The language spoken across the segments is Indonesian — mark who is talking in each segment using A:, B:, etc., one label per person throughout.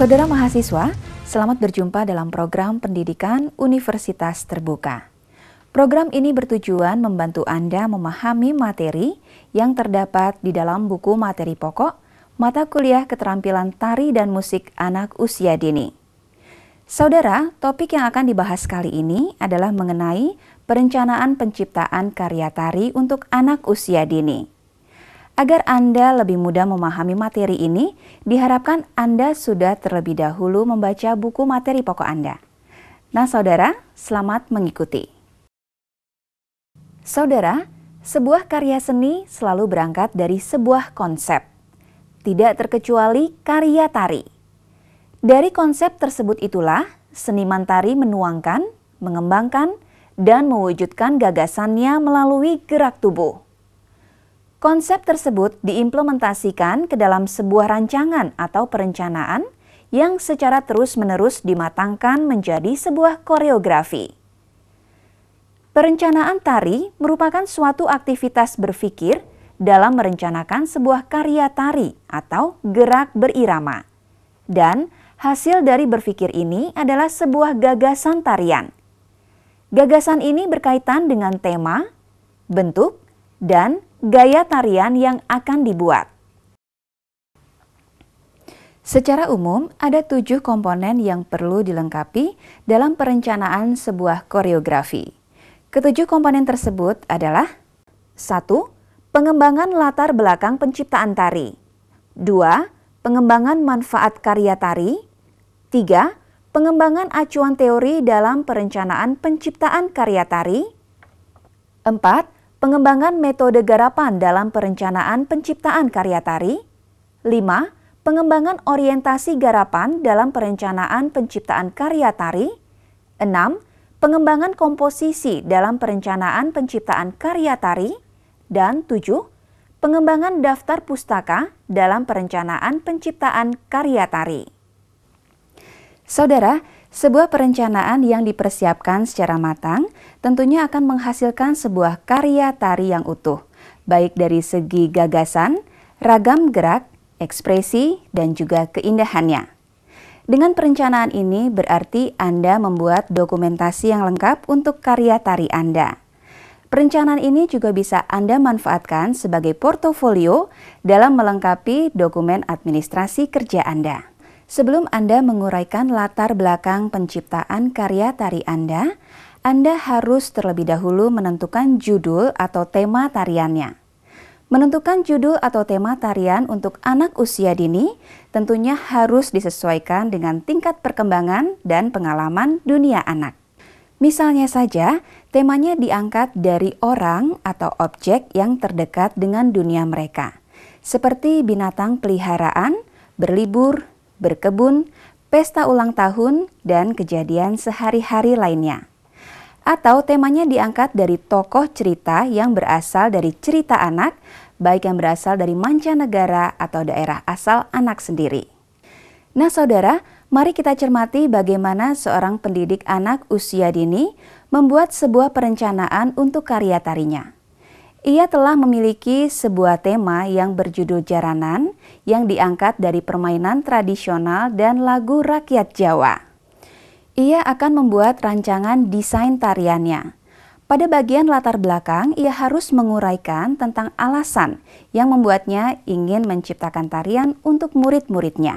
A: Saudara mahasiswa, selamat berjumpa dalam program pendidikan Universitas Terbuka. Program ini bertujuan membantu Anda memahami materi yang terdapat di dalam buku materi pokok, mata kuliah keterampilan tari dan musik anak usia dini. Saudara, topik yang akan dibahas kali ini adalah mengenai perencanaan penciptaan karya tari untuk anak usia dini. Agar Anda lebih mudah memahami materi ini, diharapkan Anda sudah terlebih dahulu membaca buku materi pokok Anda. Nah, saudara, selamat mengikuti. Saudara, sebuah karya seni selalu berangkat dari sebuah konsep. Tidak terkecuali karya tari. Dari konsep tersebut itulah, seniman tari menuangkan, mengembangkan, dan mewujudkan gagasannya melalui gerak tubuh. Konsep tersebut diimplementasikan ke dalam sebuah rancangan atau perencanaan yang secara terus-menerus dimatangkan menjadi sebuah koreografi. Perencanaan tari merupakan suatu aktivitas berpikir dalam merencanakan sebuah karya tari atau gerak berirama. Dan hasil dari berpikir ini adalah sebuah gagasan tarian. Gagasan ini berkaitan dengan tema, bentuk, dan gaya tarian yang akan dibuat. Secara umum, ada 7 komponen yang perlu dilengkapi dalam perencanaan sebuah koreografi. Ketujuh komponen tersebut adalah 1. Pengembangan latar belakang penciptaan tari. 2. Pengembangan manfaat karya tari. 3. Pengembangan acuan teori dalam perencanaan penciptaan karya tari. 4. Pengembangan metode garapan dalam perencanaan penciptaan karya tari. 5. Pengembangan orientasi garapan dalam perencanaan penciptaan karya tari. 6. Pengembangan komposisi dalam perencanaan penciptaan karya tari. Dan 7. Pengembangan daftar pustaka dalam perencanaan penciptaan karya tari. Saudara, sebuah perencanaan yang dipersiapkan secara matang tentunya akan menghasilkan sebuah karya tari yang utuh, baik dari segi gagasan, ragam gerak, ekspresi, dan juga keindahannya. Dengan perencanaan ini berarti Anda membuat dokumentasi yang lengkap untuk karya tari Anda. Perencanaan ini juga bisa Anda manfaatkan sebagai portofolio dalam melengkapi dokumen administrasi kerja Anda. Sebelum Anda menguraikan latar belakang penciptaan karya tari Anda harus terlebih dahulu menentukan judul atau tema tariannya. Menentukan judul atau tema tarian untuk anak usia dini tentunya harus disesuaikan dengan tingkat perkembangan dan pengalaman dunia anak. Misalnya saja, temanya diangkat dari orang atau objek yang terdekat dengan dunia mereka, seperti binatang peliharaan, berlibur, berkebun, pesta ulang tahun, dan kejadian sehari-hari lainnya. Atau temanya diangkat dari tokoh cerita yang berasal dari cerita anak, baik yang berasal dari mancanegara atau daerah asal anak sendiri. Nah saudara, mari kita cermati bagaimana seorang pendidik anak usia dini membuat sebuah perencanaan untuk karya tarinya. Ia telah memiliki sebuah tema yang berjudul Jaranan yang diangkat dari permainan tradisional dan lagu rakyat Jawa. Ia akan membuat rancangan desain tariannya. Pada bagian latar belakang, ia harus menguraikan tentang alasan yang membuatnya ingin menciptakan tarian untuk murid-muridnya.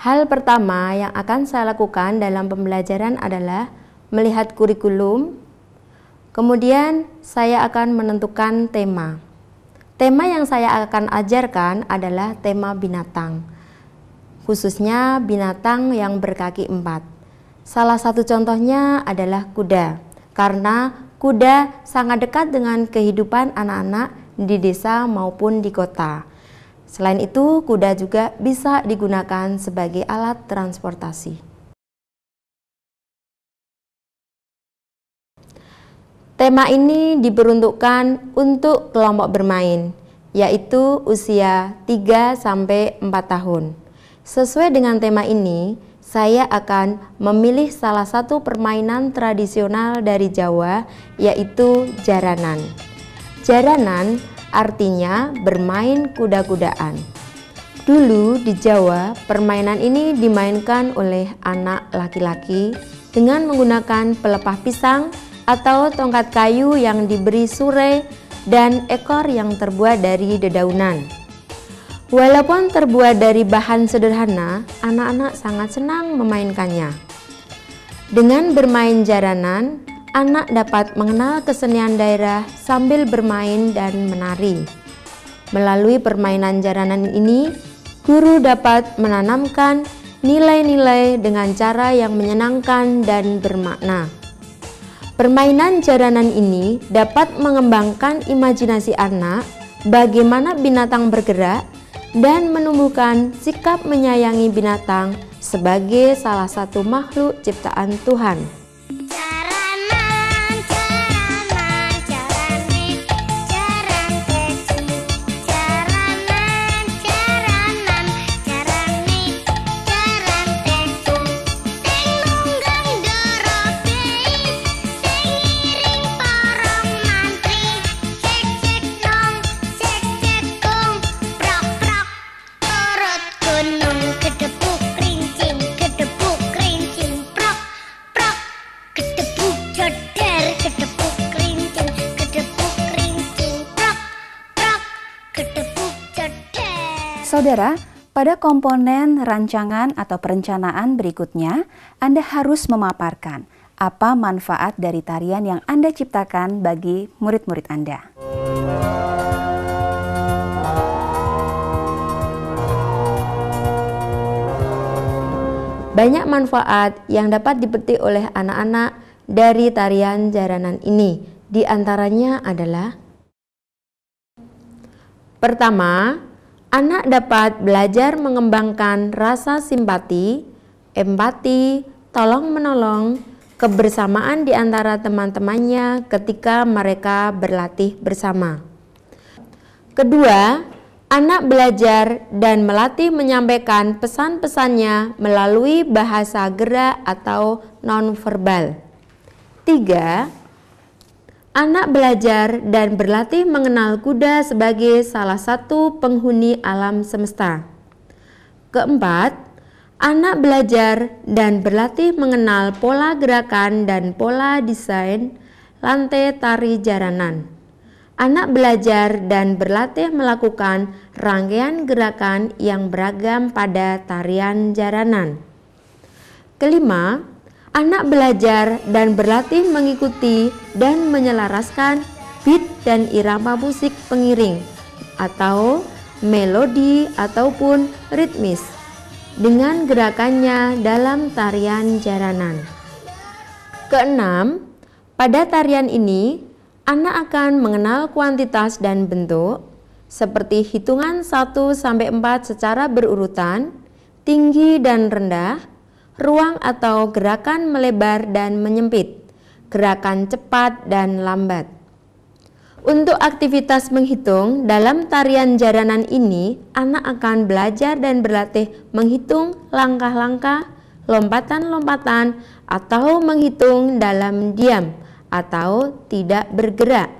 B: Hal pertama yang akan saya lakukan dalam pembelajaran adalah melihat kurikulum, kemudian saya akan menentukan tema. Tema yang saya akan ajarkan adalah tema binatang, khususnya binatang yang berkaki 4. Salah satu contohnya adalah kuda, karena kuda sangat dekat dengan kehidupan anak-anak di desa maupun di kota. Selain itu, kuda juga bisa digunakan sebagai alat transportasi. Tema ini diperuntukkan untuk kelompok bermain, yaitu usia 3-4 tahun. Sesuai dengan tema ini, saya akan memilih salah satu permainan tradisional dari Jawa, yaitu jaranan. Jaranan artinya bermain kuda-kudaan. Dulu di Jawa, permainan ini dimainkan oleh anak laki-laki dengan menggunakan pelepah pisang atau tongkat kayu yang diberi surai dan ekor yang terbuat dari dedaunan. Walaupun terbuat dari bahan sederhana, anak-anak sangat senang memainkannya. Dengan bermain jaranan, anak dapat mengenal kesenian daerah sambil bermain dan menari. Melalui permainan jaranan ini, guru dapat menanamkan nilai-nilai dengan cara yang menyenangkan dan bermakna. Permainan jaranan ini dapat mengembangkan imajinasi anak, bagaimana binatang bergerak, dan menumbuhkan sikap menyayangi binatang sebagai salah satu makhluk ciptaan Tuhan.
A: Saudara, pada komponen rancangan atau perencanaan berikutnya, Anda harus memaparkan apa manfaat dari tarian yang Anda ciptakan bagi murid-murid Anda.
B: Banyak manfaat yang dapat dipetik oleh anak-anak dari tarian jaranan ini. Di antaranya adalah: pertama, anak dapat belajar mengembangkan rasa simpati, empati, tolong-menolong, kebersamaan di antara teman-temannya ketika mereka berlatih bersama. Kedua, anak belajar dan melatih menyampaikan pesan-pesannya melalui bahasa gerak atau nonverbal. Tiga, anak belajar dan berlatih mengenal kuda sebagai salah satu penghuni alam semesta. Keempat, anak belajar dan berlatih mengenal pola gerakan dan pola desain lantai tari jaranan. Anak belajar dan berlatih melakukan rangkaian gerakan yang beragam pada tarian jaranan. Kelima, anak belajar dan berlatih mengikuti dan menyelaraskan beat dan irama musik pengiring atau melodi ataupun ritmis dengan gerakannya dalam tarian jaranan. Keenam, pada tarian ini anak akan mengenal kuantitas dan bentuk seperti hitungan 1-4 secara berurutan, tinggi dan rendah, ruang atau gerakan melebar dan menyempit, gerakan cepat dan lambat. Untuk aktivitas menghitung dalam tarian jaranan ini, anak akan belajar dan berlatih menghitung langkah-langkah, lompatan-lompatan, atau menghitung dalam diam atau tidak bergerak.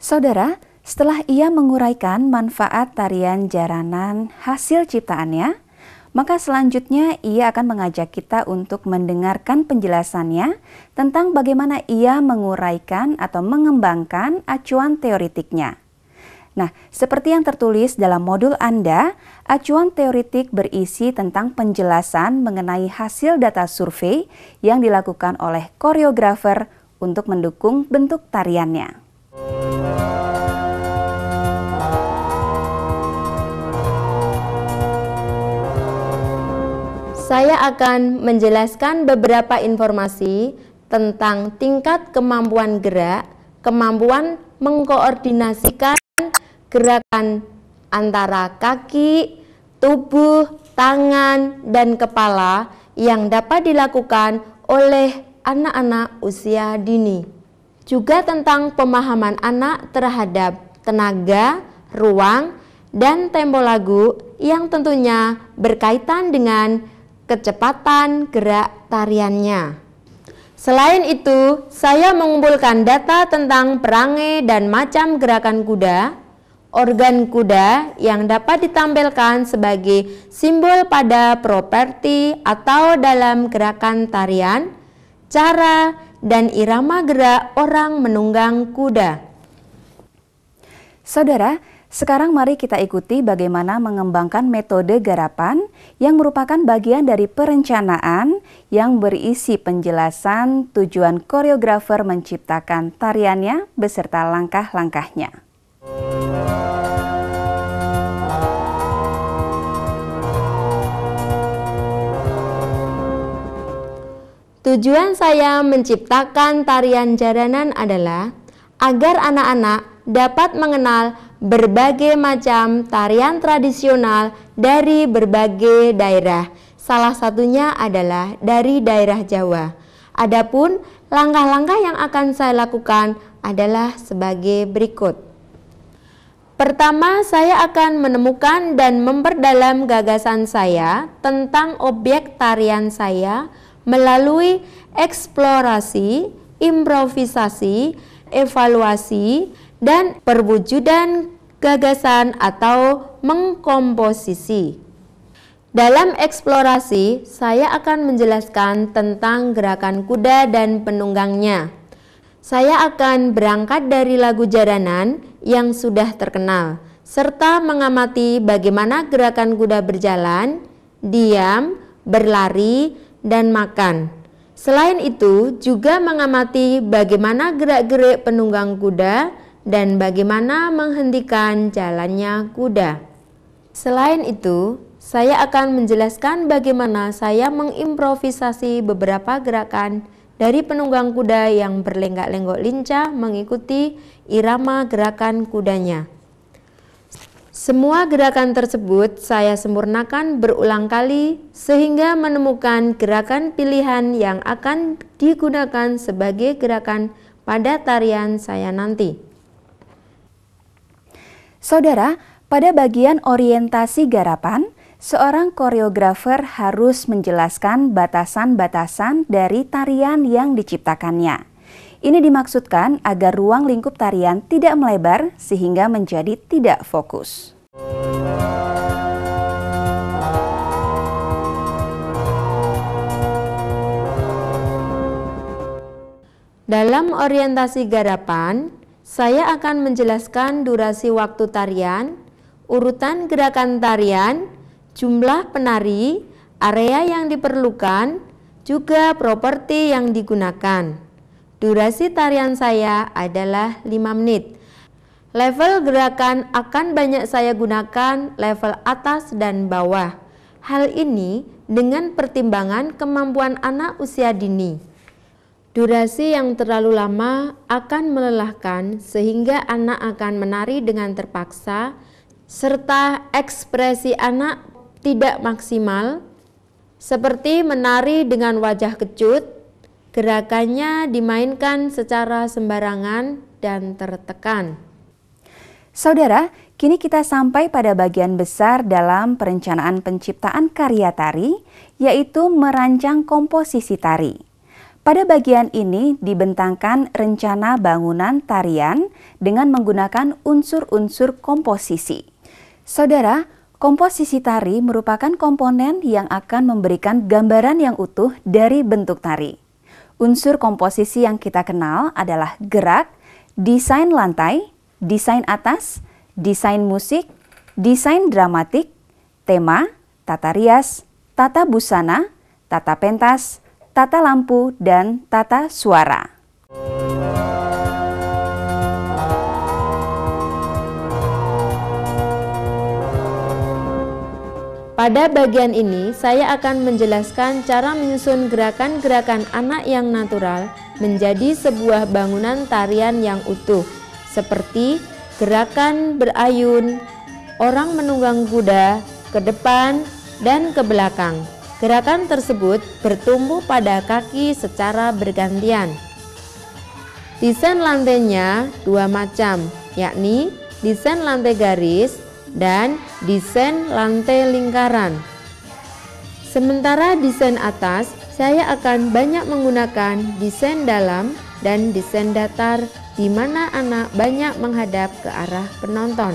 A: Saudara, setelah ia menguraikan manfaat tarian jaranan hasil ciptaannya, maka selanjutnya ia akan mengajak kita untuk mendengarkan penjelasannya tentang bagaimana ia menguraikan atau mengembangkan acuan teoritiknya. Nah, seperti yang tertulis dalam modul Anda, acuan teoritik berisi tentang penjelasan mengenai hasil data survei yang dilakukan oleh koreografer untuk mendukung bentuk tariannya.
B: Saya akan menjelaskan beberapa informasi tentang tingkat kemampuan gerak, kemampuan mengkoordinasikan gerakan antara kaki, tubuh, tangan, dan kepala yang dapat dilakukan oleh anak-anak usia dini. Juga tentang pemahaman anak terhadap tenaga, ruang, dan tempo lagu yang tentunya berkaitan dengan kecepatan gerak tariannya. Selain itu, saya mengumpulkan data tentang perangai dan macam gerakan kuda, organ kuda yang dapat ditampilkan sebagai simbol pada properti atau dalam gerakan tarian, cara dan irama gerak orang menunggang kuda.
A: Saudara, sekarang mari kita ikuti bagaimana mengembangkan metode garapan yang merupakan bagian dari perencanaan yang berisi penjelasan tujuan koreografer menciptakan tariannya beserta langkah-langkahnya.
B: Tujuan saya menciptakan tarian jaranan adalah agar anak-anak dapat mengenal berbagai macam tarian tradisional dari berbagai daerah. Salah satunya adalah dari daerah Jawa. Adapun langkah-langkah yang akan saya lakukan adalah sebagai berikut. Pertama, saya akan menemukan dan memperdalam gagasan saya tentang objek tarian saya melalui eksplorasi, improvisasi, evaluasi, dan perwujudan gagasan atau mengkomposisi. Dalam eksplorasi, saya akan menjelaskan tentang gerakan kuda dan penunggangnya. Saya akan berangkat dari lagu jaranan yang sudah terkenal, serta mengamati bagaimana gerakan kuda berjalan, diam, berlari, dan makan. Selain itu, juga mengamati bagaimana gerak-gerik penunggang kuda dan bagaimana menghentikan jalannya kuda. Selain itu, saya akan menjelaskan bagaimana saya mengimprovisasi beberapa gerakan dari penunggang kuda yang berlenggak-lenggok lincah mengikuti irama gerakan kudanya. Semua gerakan tersebut saya sempurnakan berulang kali sehingga menemukan gerakan pilihan yang akan digunakan sebagai gerakan pada tarian saya nanti.
A: Saudara, pada bagian orientasi garapan, seorang koreografer harus menjelaskan batasan-batasan dari tarian yang diciptakannya. Ini dimaksudkan agar ruang lingkup tarian tidak melebar sehingga menjadi tidak fokus.
B: Dalam orientasi garapan, saya akan menjelaskan durasi waktu tarian, urutan gerakan tarian, jumlah penari, area yang diperlukan, juga properti yang digunakan. Durasi tarian saya adalah 5 menit. Level gerakan akan banyak saya gunakan level atas dan bawah. Hal ini dengan pertimbangan kemampuan anak usia dini. Durasi yang terlalu lama akan melelahkan sehingga anak akan menari dengan terpaksa serta ekspresi anak tidak maksimal seperti menari dengan wajah kecut, gerakannya dimainkan secara sembarangan dan tertekan.
A: Saudara, kini kita sampai pada bagian besar dalam perencanaan penciptaan karya tari, yaitu merancang komposisi tari. Pada bagian ini dibentangkan rencana bangunan tarian dengan menggunakan unsur-unsur komposisi. Saudara, komposisi tari merupakan komponen yang akan memberikan gambaran yang utuh dari bentuk tari. Unsur komposisi yang kita kenal adalah gerak, desain lantai, desain atas, desain musik, desain dramatik, tema, tata rias, tata busana, tata pentas, tata lampu, dan tata suara.
B: Pada bagian ini, saya akan menjelaskan cara menyusun gerakan-gerakan anak yang natural menjadi sebuah bangunan tarian yang utuh, seperti gerakan berayun, orang menunggang kuda, ke depan, dan ke belakang. Gerakan tersebut bertumbuh pada kaki secara bergantian. Desain lantainya 2 macam, yakni desain lantai garis, dan desain lantai lingkaran. Sementara desain atas, saya akan banyak menggunakan desain dalam dan desain datar di mana anak banyak menghadap ke arah penonton.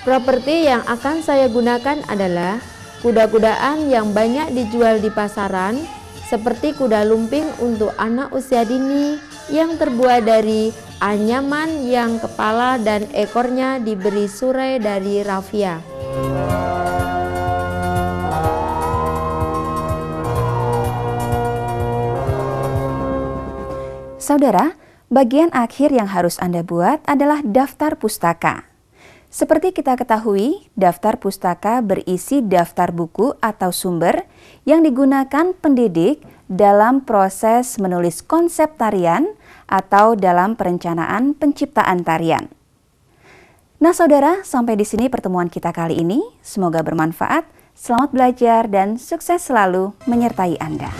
B: Properti yang akan saya gunakan adalah kuda-kudaan yang banyak dijual di pasaran, seperti kuda lumping untuk anak usia dini yang terbuat dari anyaman yang kepala dan ekornya diberi surai dari raffia.
A: Saudara, bagian akhir yang harus Anda buat adalah daftar pustaka. Seperti kita ketahui, daftar pustaka berisi daftar buku atau sumber yang digunakan pendidik dalam proses menulis konsep tarian atau dalam perencanaan penciptaan tarian. Nah saudara, sampai di sini pertemuan kita kali ini. Semoga bermanfaat, selamat belajar dan sukses selalu menyertai Anda.